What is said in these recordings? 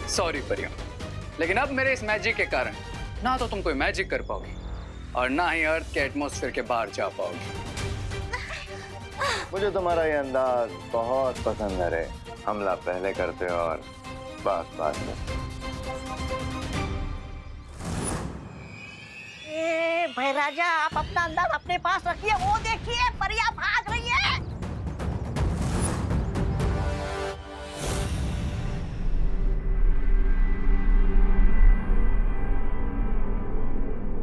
Sorry परियों, लेकिन अब मेरे इस मैजिक के कारण ना तो तुम कोई मैजिक कर पाओगे और ना ही अर्थ के एटमॉस्फेयर के बाहर जा पाओगे। मुझे तुम्हारा ये अंदाज बहुत पसंद है रे। हमला पहले करते हो और बात बात में। भाई राजा, आप अपना अंदाज अपने पास रखिए। वो देखिए, परियां भाग रही है।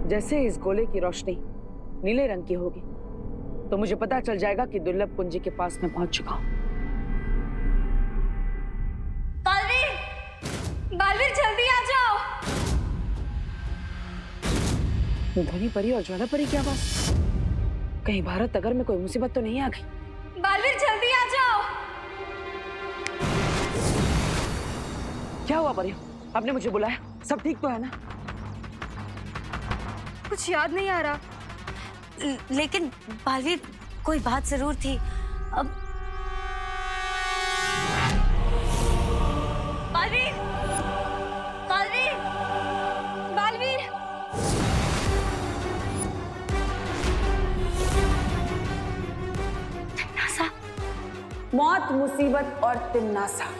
जैसे इस गोले की रोशनी नीले रंग की होगी तो मुझे पता चल जाएगा कि दुर्लभ कुंजी के पास मैं पहुंच चुका हूं। बालवीर, बालवीर जल्दी आ जाओ। ध्वनि परी और ज्वाला परी की आवाज। कहीं भारत नगर में कोई मुसीबत तो नहीं आ गई? बालवीर जल्दी आ जाओ। क्या हुआ परी? आपने मुझे बुलाया? सब ठीक तो है ना? कुछ याद नहीं आ रहा, लेकिन बालवीर कोई बात जरूर थी। अब बालवीर, बालवीर, बालवीर। तिम्नासा। मौत, मुसीबत और तिम्नासा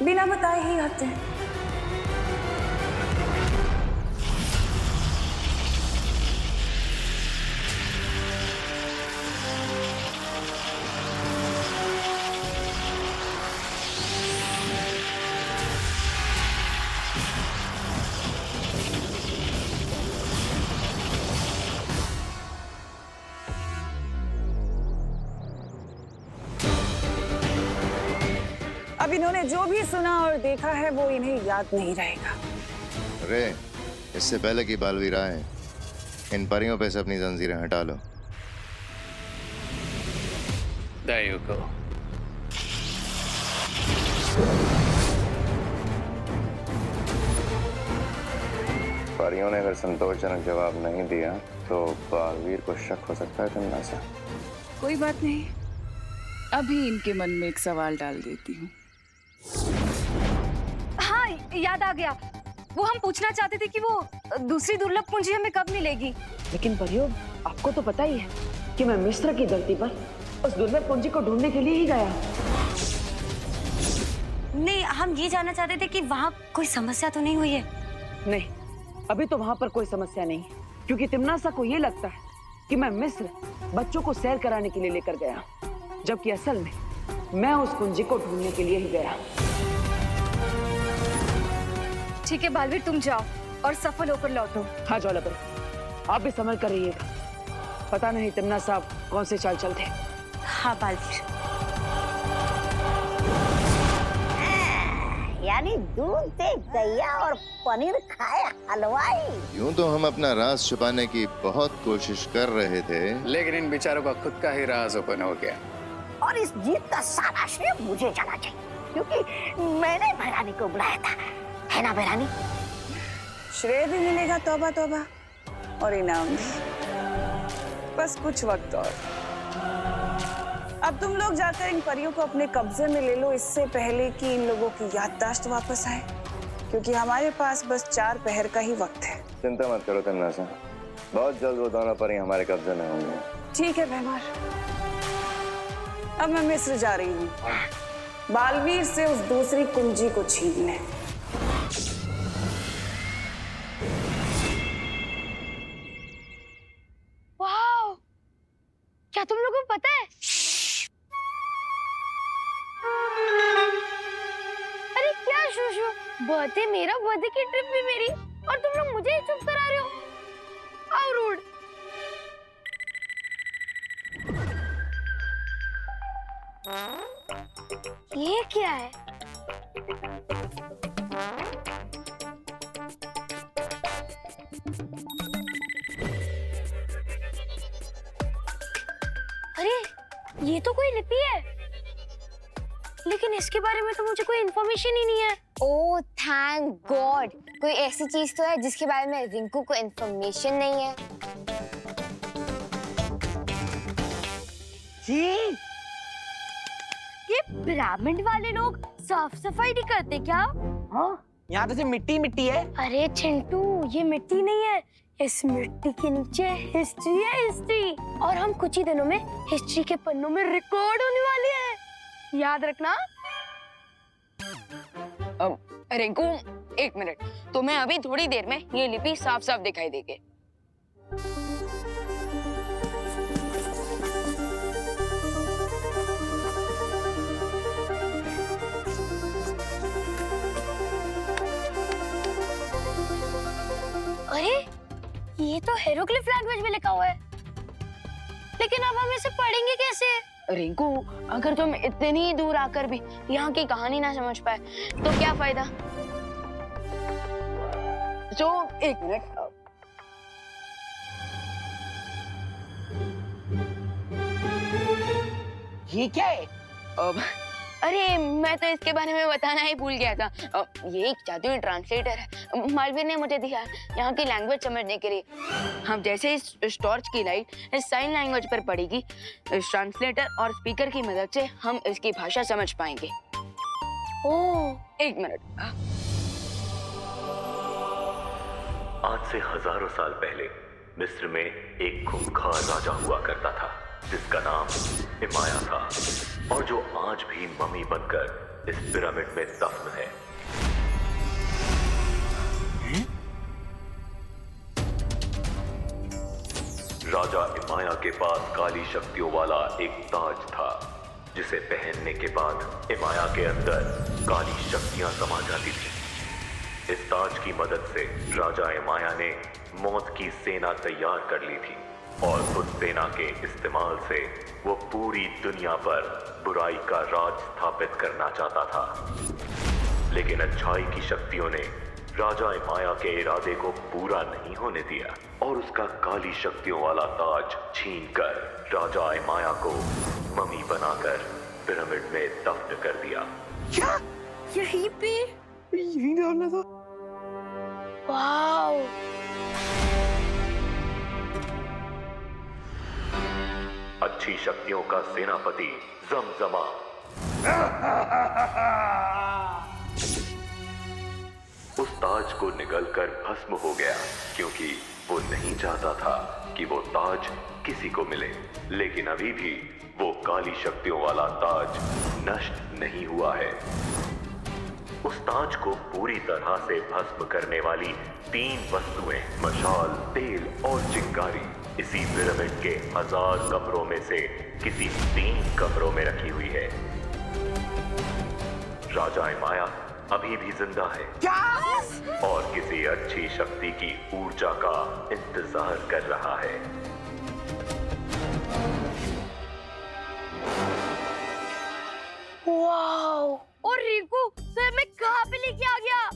बिना बताए ही आते हैं। अब इन्होंने जो भी सुना और देखा है वो इन्हें याद नहीं रहेगा। अरे इससे पहले कि बालवीर आए, इन परियों पे से अपनी जंजीरें हटा लो। There you go. परियों ने अगर संतोषजनक जवाब नहीं दिया तो बालवीर को शक हो सकता है तिम्नासा। कोई बात नहीं, अभी इनके मन में एक सवाल डाल देती हूँ। हाँ, याद आ गया। वो हम पूछना चाहते थे कि वो दूसरी दुर्लभ कुंजी हमें कब मिलेगी। लेकिन परियों, आपको तो पता ही है कि मैं मिस्र की धरती पर उस दुर्लभ कुंजी को ढूंढने के लिए ही गया। नहीं, हम ये जानना चाहते थे कि वहाँ कोई समस्या तो नहीं हुई है। नहीं, अभी तो वहां पर कोई समस्या नहीं, क्योंकि तिम्नासा को ये लगता है कि मैं मिस्र बच्चों को सैर कराने के लिए लेकर गया, जबकि असल में मैं उस कुंजी को ढूंढने के लिए ही गया। ठीक है बालवीर, तुम जाओ और सफल होकर लौटो। हाँ ज्वाला परी, आप भी संभल कर रहिएगा। पता नहीं तिम्नासा कौन से चाल चलते। हाँ बालवीर। यानी दूध से गैया और पनीर खाए हलवाई। यूं तो हम अपना राज छुपाने की बहुत कोशिश कर रहे थे, लेकिन इन बेचारों का खुद का ही राज ओपन हो गया। और इस जीत का सारा श्रेय मुझे जाना चाहिए, क्योंकि मैंने भैरानी को बुलाया था, है ना भैरानी? श्रेय भी मिलेगा, तौबा तौबा, और इनाम भी। बस कुछ वक्त और। अब तुम लोग जाकर इन परियों को अपने कब्जे में ले लो, इससे पहले कि इन लोगों की याददाश्त वापस आए, क्योंकि हमारे पास बस 4 पहर का ही वक्त है। चिंता मत करो तिम्नासा, बहुत जल्द वो दोनों परी हमारे कब्जे में होंगे। ठीक है भैमार, अब मैं मिस्र जा रही हूँ बालवीर से उस दूसरी कुंजी को छीनने। वाह! क्या तुम लोगों को पता है? अरे क्या शूशु, बर्थडे मेरा, बर्थडे की ट्रिप भी मेरी, और तुम लोग मुझे ही चुप करा रहे हो। How rude. ये क्या है? अरे ये तो कोई लिपि है, लेकिन इसके बारे में तो मुझे कोई इन्फॉर्मेशन ही नहीं है। ओह थैंक गॉड, कोई ऐसी चीज तो है जिसके बारे में रिंकू को इन्फॉर्मेशन नहीं है। जी, ये पिरामिड वाले लोग साफ सफाई नहीं करते क्या? हाँ, यहाँ तो सिर्फ मिट्टी मिट्टी है। अरे चिंटू, ये मिट्टी नहीं है, इस मिट्टी के नीचे हिस्ट्री है, हिस्ट्री। और हम कुछ ही दिनों में हिस्ट्री के पन्नों में रिकॉर्ड होने वाले हैं, याद रखना। रिंकू, एक मिनट, तुम्हें अभी थोड़ी देर में ये लिपि साफ साफ दिखाई देगी। अरे ये तो हेरोग्लिफ लैंग्वेज में लिखा हुआ है, लेकिन अब हम इसे पढ़ेंगे कैसे? रिंकू, अगर तुम इतनी दूर आकर भी यहाँ की कहानी ना समझ पाए तो क्या फायदा? तो एक मिनट, ये क्या है? अरे मैं तो इसके बारे में बताना ही भूल गया था। ये एक जादुई ट्रांसलेटर है, मालवीर ने मुझे दिया यहाँ की लैंग्वेज समझने के लिए। हम जैसे इस टॉर्च की लाइट इस साइन लैंग्वेज पर पड़ेगी, इस ट्रांसलेटर और स्पीकर की मदद से हम इसकी भाषा समझ पाएंगे। ओह, एक मिनट। आज से हजारों साल पहले मिस्र में एक खूंखार राजा हुआ करता था जिसका नाम इमाया था और जो आज भी मम्मी बनकर इस पिरामिड में दफन है। राजा इमाया के पास काली शक्तियों वाला एक ताज था जिसे पहनने के बाद इमाया के अंदर काली शक्तियां समा जाती थी। इस ताज की मदद से राजा इमाया ने मौत की सेना तैयार कर ली थी और उस सेना के इस्तेमाल से वो पूरी दुनिया पर बुराई का राज स्थापित करना चाहता था। लेकिन अच्छाई की शक्तियों ने राजा इमाया के इरादे को पूरा नहीं होने दिया और उसका काली शक्तियों वाला ताज छीनकर राजा इमाया को मम्मी बनाकर पिरामिड में दफन कर दिया। क्या? यहीं पे? यही डालना था। वाओ, अच्छी शक्तियों का सेनापति जमजमा उस ताज को निगलकर भस्म हो गया क्योंकि वो नहीं चाहता था कि वो ताज किसी को मिले। लेकिन अभी भी वो काली शक्तियों वाला ताज नष्ट नहीं हुआ है। उस ताज को पूरी तरह से भस्म करने वाली 3 वस्तुएं, मशाल, तेल और चिंगारी इसी पिरामिड के 1000 कमरों में से किसी 3 कमरों में रखी हुई है। राजा इमाया अभी भी जिंदा है क्या? और किसी अच्छी शक्ति की ऊर्जा का इंतजार कर रहा है। वाओ, और रिंकू सर मैं कहाँ पे लेके आ गया?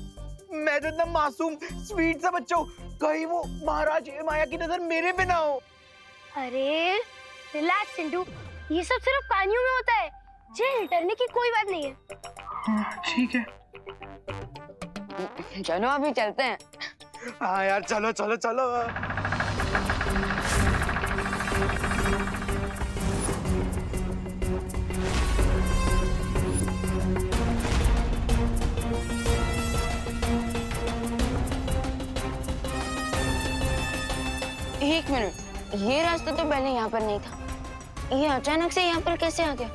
मैं तो इतना मासूम स्वीट सा बच्चा हूँ, कहीं वो महाराज इमाया की नजर मेरे पे ना हो। अरे रिलैक्स चिंटू, ये सब सिर्फ कहानियों में होता है, जेल डरने की कोई बात नहीं है। ठीक है। चलो अभी चलते हैं। हाँ यार, चलो चलो चलो। एक मिनट, ये रास्ता तो पहले यहाँ पर नहीं था, ये अचानक से यहाँ पर कैसे आ गया?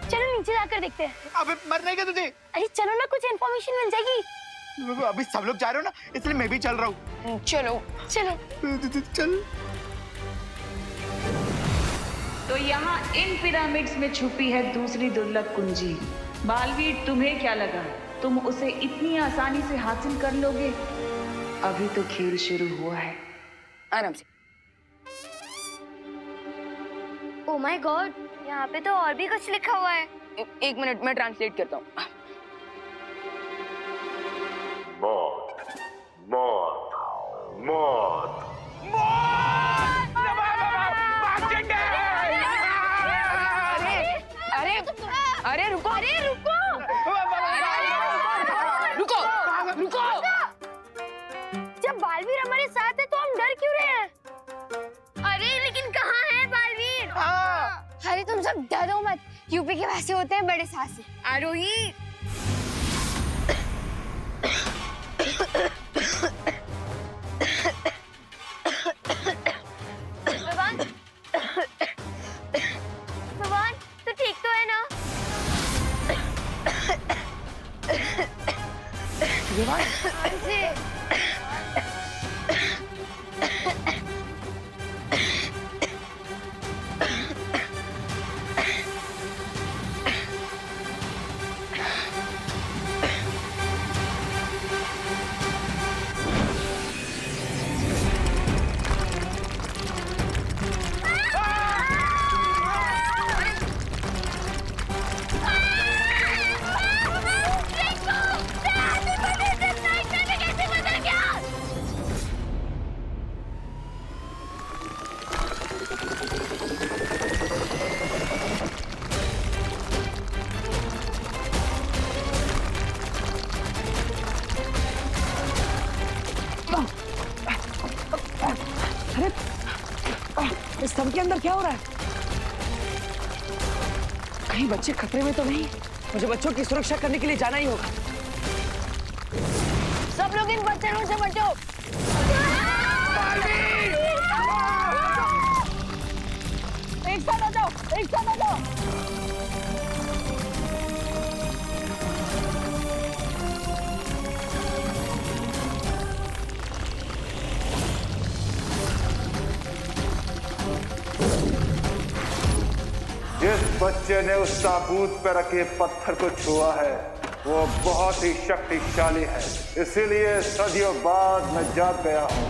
चलो नीचे जाकर देखते हैं। अबे मरने का तुझे? अरे चलो ना, कुछ इन्फॉर्मेशन मिल जाएगी। अभी सब लोग जा रहे हो ना, इसलिए मैं भी चल रहा हूँ। चलो चलो चल। तो यहाँ इन पिरामिड्स में छुपी है दूसरी दुर्लभ कुंजी। बालवीर, तुम्हें क्या लगा तुम उसे इतनी आसानी से हासिल कर लोगे? अभी तो खेल शुरू हुआ है। आराम से। ओह माय गॉड, यहाँ पे तो और भी कुछ लिखा हुआ है। एक मिनट, मैं ट्रांसलेट करता हूँ। मौत, मौत, मौत। अरे रुको, रुको, रुको। जब बालवीर हमारे साथ है तो हम डर क्यों रहे हैं? अरे लेकिन कहाँ है बालवीर? अरे तुम तुम सब डरो मत, यूपी के वैसे होते हैं बड़े सासे। आरोही भगवान, भगवान तो ठीक तो है ना? जी। इस सब के अंदर क्या हो रहा है? कहीं बच्चे खतरे में तो नहीं? मुझे बच्चों की सुरक्षा करने के लिए जाना ही होगा। सब लोग इन बच्चों से बचो। एक साथ आ जाओ, एक साथ आ जाओ। जिस बच्चे ने उस ताबूत पर रखे पत्थर को छुआ है वो बहुत ही शक्तिशाली है, इसीलिए सदियों बाद मैं जाग गया हूं।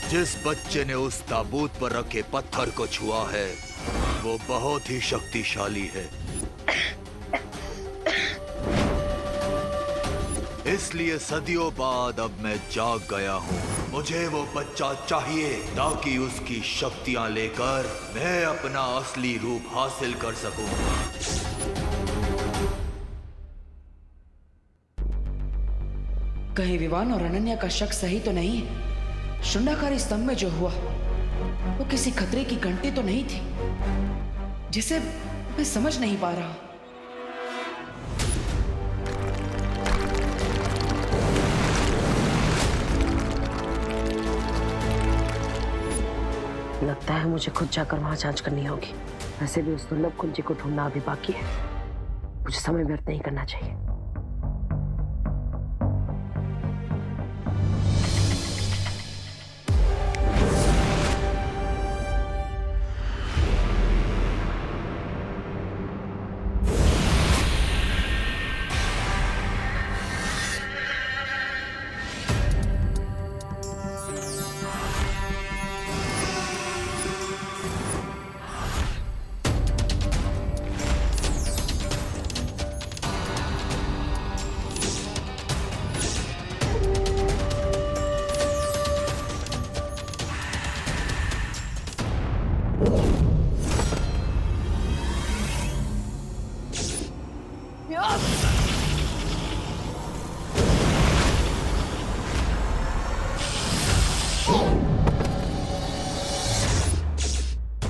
जिस बच्चे ने उस ताबूत पर रखे पत्थर को छुआ है वो बहुत ही शक्तिशाली है, इसलिए सदियों बाद अब मैं जाग गया हूँ। मुझे वो बच्चा चाहिए ताकि उसकी शक्तियाँ लेकर मैं अपना असली रूप हासिल कर सकूं। कहीं विवान और अनन्या का शक सही तो नहीं है? शुंडाकारी स्तंभ में जो हुआ वो किसी खतरे की घंटी तो नहीं थी, जिसे मैं समझ नहीं पा रहा। लगता है मुझे खुद जाकर वहां जांच करनी होगी। वैसे भी उस दुर्लभ कुंजी को ढूंढना अभी बाकी है, मुझे समय व्यर्थ नहीं करना चाहिए।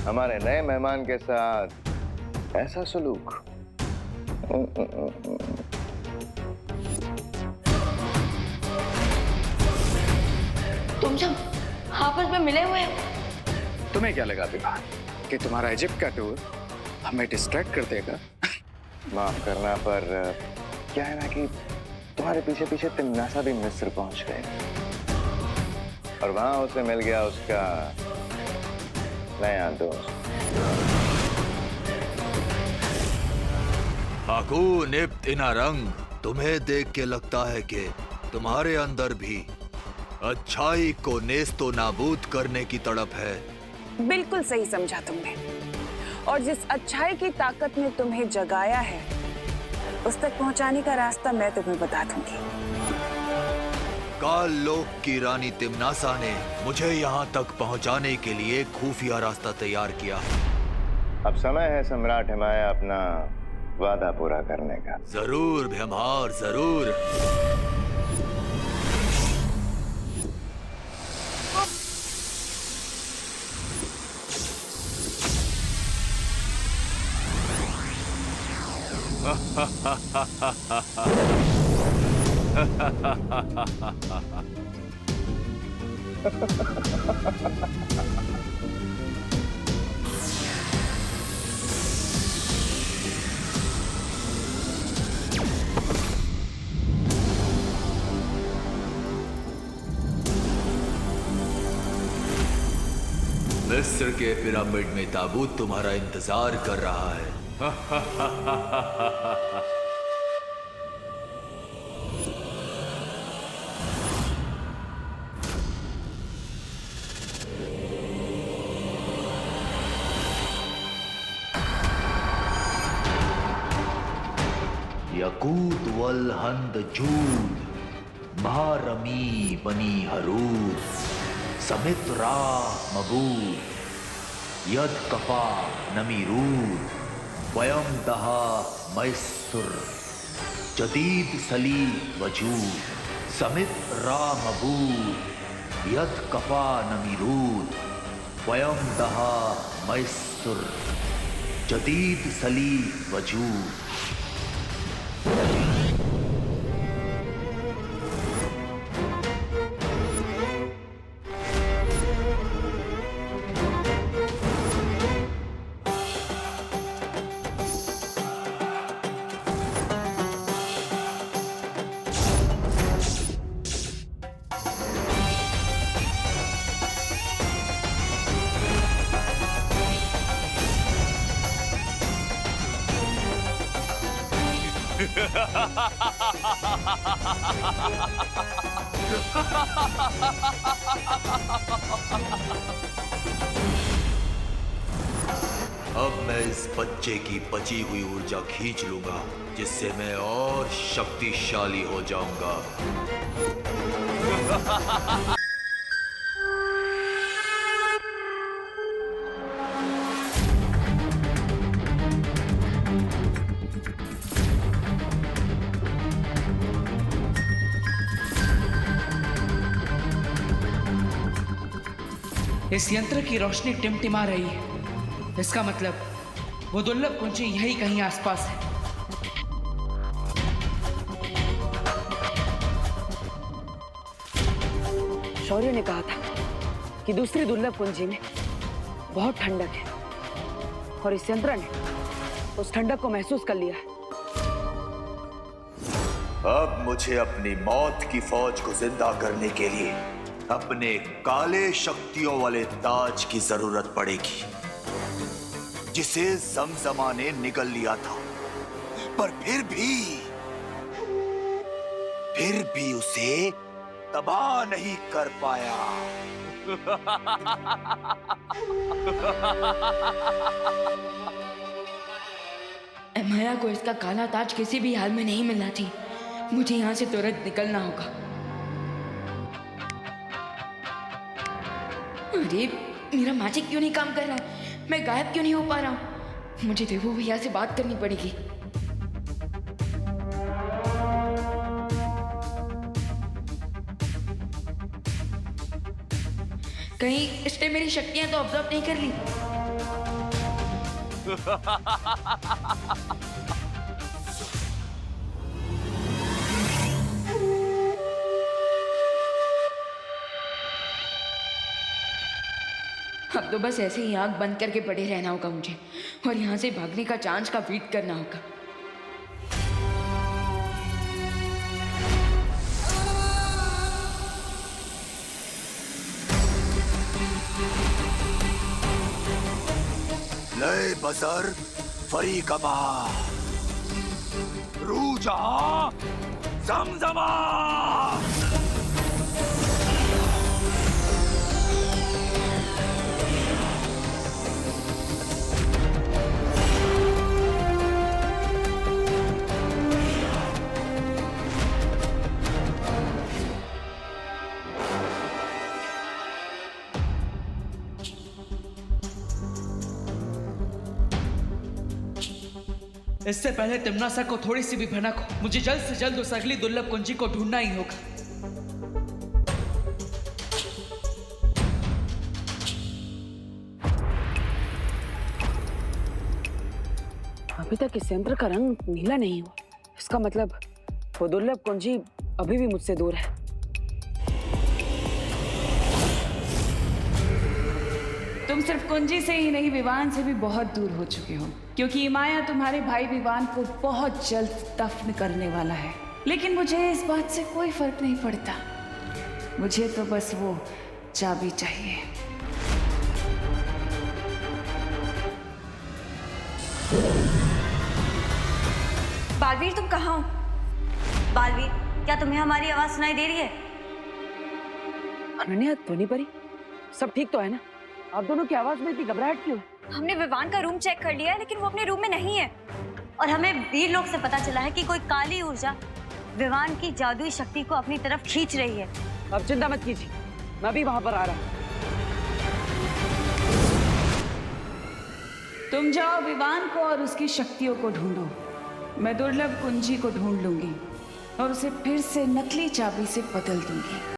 हमारे नए मेहमान के साथ ऐसा सलूक। तुम सब आपस में मिले हुए हो? तुम्हें क्या लगा विवान कि तुम्हारा इजिप्ट का टूर हमें डिस्ट्रैक्ट कर देगा? माफ करना, पर क्या है ना कि तुम्हारे पीछे पीछे तिम्नासा भी मिस्र पहुंच गए और वहां उसे मिल गया उसका नया दोस्त। हाकून इब्न इनारंग, तुम्हें देख के लगता है कि तुम्हारे अंदर भी अच्छाई को नेस्तो नाबूद करने की तड़प है। बिल्कुल सही समझा तुमने। और जिस अच्छाई की ताकत ने तुम्हें जगाया है उस तक पहुंचाने का रास्ता मैं तुम्हें बता दूंगी। काल लोक की रानी तिम्नासा ने मुझे यहाँ तक पहुँचाने के लिए खुफिया रास्ता तैयार किया। अब समय है सम्राट हिमाया अपना वादा पूरा करने का। जरूर भीमहार, जरूर। मिस्र के पिरामिड में ताबूत तुम्हारा इंतजार कर रहा है। यकूत वल हंद जूद महारमी बनी हरूद समित रा मबूद यद कफा नमीरूद वयम दहा मैसुर जदीद सली वजूद समित रा मबूद यद कफा नमीरूद वयम दहा मैसुर जदीद सली वजूद। अब मैं इस बच्चे की बची हुई ऊर्जा खींच लूंगा, जिससे मैं और शक्तिशाली हो जाऊंगा। इस यंत्र की रोशनी टिमटिमा रही है। इसका मतलब वो दुर्लभ कुंजी यही कहीं आसपास है। शौर्य ने कहा था कि दूसरी दुर्लभ कुंजी में बहुत ठंडक है और इस यंत्र ने उस ठंडक को महसूस कर लिया है। अब मुझे अपनी मौत की फौज को जिंदा करने के लिए अपने काले शक्तियों वाले ताज की जरूरत पड़ेगी, जिसे जमजमा ने निगल लिया था, पर फिर भी उसे तबाह नहीं कर पाया। माया को इसका काला ताज किसी भी हाल में नहीं मिलना थी। मुझे यहाँ से तुरंत निकलना होगा। अरे मेरा मैजिक क्यों नहीं काम कर रहा है? मैं गायब क्यों नहीं हो पा रहा हूँ? मुझे विभू भैया से बात करनी पड़ेगी। कहीं इसने मेरी शक्तियां तो ऑब्जर्व नहीं कर ली। अब तो बस ऐसे ही आंख बंद करके पड़े रहना होगा मुझे, और यहाँ से भागने का चांस का वेट करना होगा। लय बसर फरी कमा रू जहां जमजमा। इससे पहले तिमनासा को थोड़ी सी भी भनक हो, मुझे जल्द से जल्द उस अगली दुर्लभ कुंजी को ढूंढना ही होगा। अभी तक इस यंत्र का रंग नीला नहीं हुआ, इसका मतलब वो दुर्लभ कुंजी अभी भी मुझसे दूर है। तुम सिर्फ कुंजी से ही नहीं, विवान से भी बहुत दूर हो चुके हो, क्योंकि इमाया तुम्हारे भाई विवान को बहुत जल्द दफन करने वाला है। लेकिन मुझे इस बात से कोई फर्क नहीं पड़ता, मुझे तो बस वो चाबी चाहिए। बालवीर, तुम कहाँ हो? बालवीर, क्या तुम्हें हमारी आवाज सुनाई दे रही है? अनन्या, ध्वनि परी, सब ठीक तो है ना? आप दोनों की आवाज में इतनी घबराहट क्यों? हमने विवान का रूम चेक कर लिया है, लेकिन वो अपने रूम में नहीं है। और हमें वीर लोग से पता चला है कि कोई काली ऊर्जा विवान की जादुई शक्ति को अपनी तरफ खींच रही है। अब चिंता मत कीजिए, मैं भी वहां पर आ रहा हूँ। तुम जाओ विवान को और उसकी शक्तियों को ढूंढो, मैं दुर्लभ कुंजी को ढूंढ लूंगी और उसे फिर से नकली चाबी से बदल दूंगी।